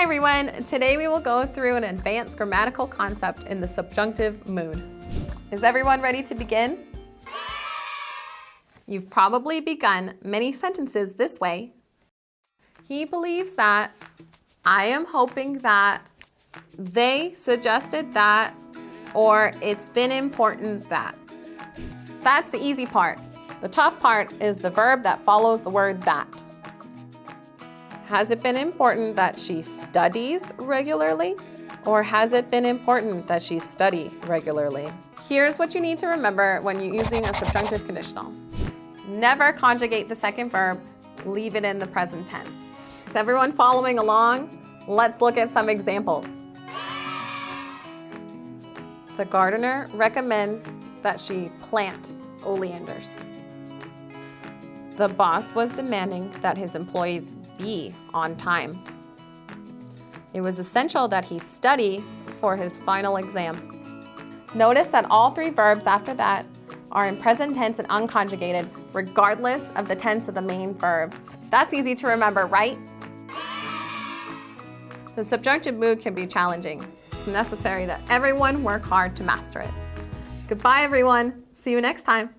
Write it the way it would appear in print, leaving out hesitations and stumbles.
everyone, today we will go through an advanced grammatical concept in the subjunctive mood. Is everyone ready to begin? You've probably begun many sentences this way. He believes that, I am hoping that, they suggested that, or it's been important that. That's the easy part. The tough part is the verb that follows the word that. Has it been important that she studies regularly? Or has it been important that she study regularly? Here's what you need to remember when you're using a subjunctive conditional. Never conjugate the second verb, leave it in the present tense. Is everyone following along? Let's look at some examples. The gardener recommends that she plant oleanders. The boss was demanding that his employees be on time. It was essential that he study for his final exam. Notice that all three verbs after that are in present tense and unconjugated, regardless of the tense of the main verb. That's easy to remember, right? The subjunctive mood can be challenging. It's necessary that everyone work hard to master it. Goodbye, everyone. See you next time.